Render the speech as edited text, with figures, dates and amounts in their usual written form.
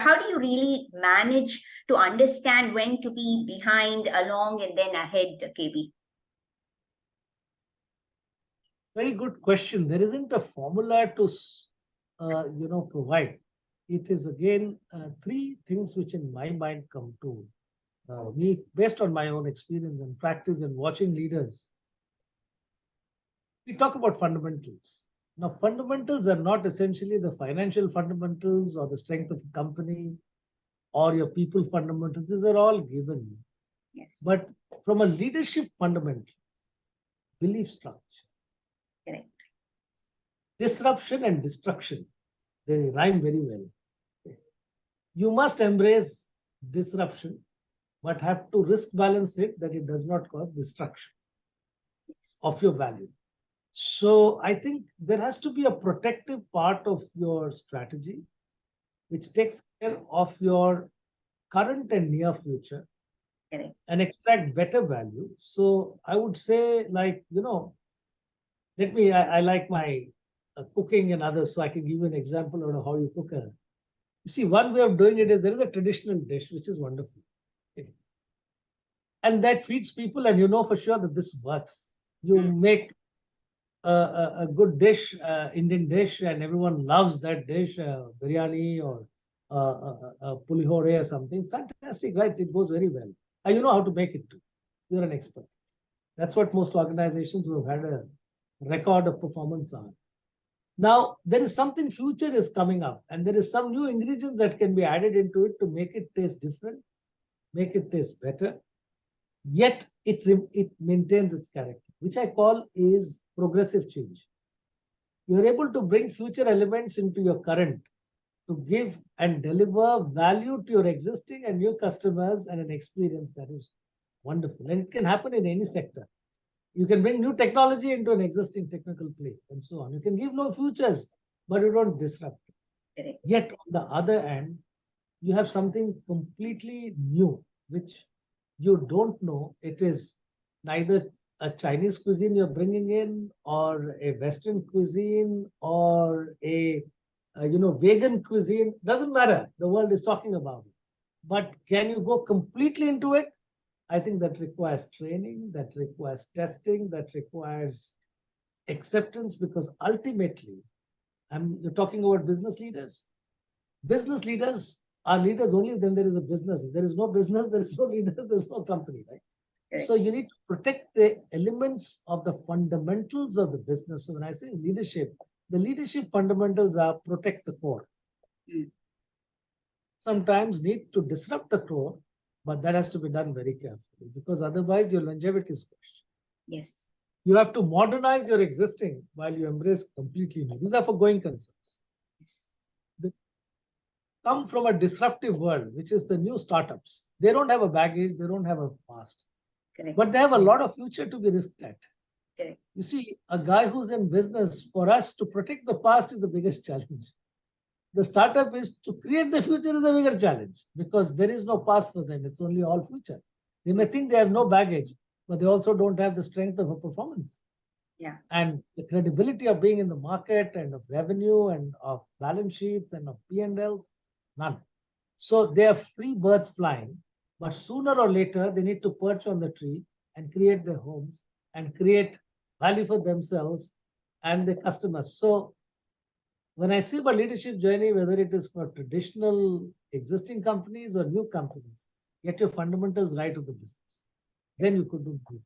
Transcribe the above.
how do you really manage to understand when to be behind, along, and then ahead, KB? Very good question. There isn't a formula to, provide. It is again three things which, in my mind, come to me based on my own experience and practice and watching leaders. We talk about fundamentals. Now, fundamentals are not essentially the financial fundamentals or the strength of a company or your people fundamentals. These are all given. Yes. But from a leadership fundamental, belief structure. Correct. Disruption and destruction, they rhyme very well. You must embrace disruption, but have to risk balance it that it does not cause destruction of your value. So I think there has to be a protective part of your strategy, which takes care of your current and near future. Correct. And extract better value. So I would say, like, I like my cooking and others, so I can give you an example of how you cook. You see, one way of doing it is there is a traditional dish which is wonderful. Okay. And that feeds people, and you know for sure that this works. You make a good dish, Indian dish, and everyone loves that dish, biryani or pulihore or something. Fantastic, right? It goes very well. And you know how to make it too. You're an expert. That's what most organizations who have had a record of performance are. Now, there is something future is coming up, and there is some new ingredients that can be added into it to make it taste different, make it taste better, yet it maintains its character, which I call is progressive change. You're able to bring future elements into your current to give and deliver value to your existing and new customers and an experience that is wonderful. And it can happen in any sector. You can bring new technology into an existing technical play and so on. You can give no futures, but you don't disrupt it. Correct. Yet, on the other hand, you have something completely new, which you don't know. It is neither a Chinese cuisine you're bringing in, or a Western cuisine, or a vegan cuisine. Doesn't matter. The world is talking about it. But can you go completely into it? I think that requires training, that requires testing, that requires acceptance, because ultimately, you're talking about business leaders. Business leaders are leaders only when there is a business. If there is no business, there is no leaders, there's no company, right? Okay. So you need to protect the elements of the fundamentals of the business. So when I say leadership, the leadership fundamentals are protect the core. Sometimes need to disrupt the core, but that has to be done very carefully, because otherwise your longevity is questioned. Yes. You have to modernize your existing while you embrace completely new. These are for going concerns. Yes. They come from a disruptive world, which is the new startups. They don't have a baggage, they don't have a past. Correct. But they have a lot of future to be risked at. Correct. You see, a guy who's in business, for us to protect the past is the biggest challenge. The startup is to create the future is a bigger challenge, because there is no past for them. It's only all future. They may think they have no baggage, but they also don't have the strength of a performance. Yeah. And the credibility of being in the market and of revenue and of balance sheets and of P&Ls, none. So they are free birds flying, but sooner or later they need to perch on the tree and create their homes and create value for themselves and the customers. So when I see about leadership journey, whether it is for traditional existing companies or new companies, get your fundamentals right of the business. Then you could do good.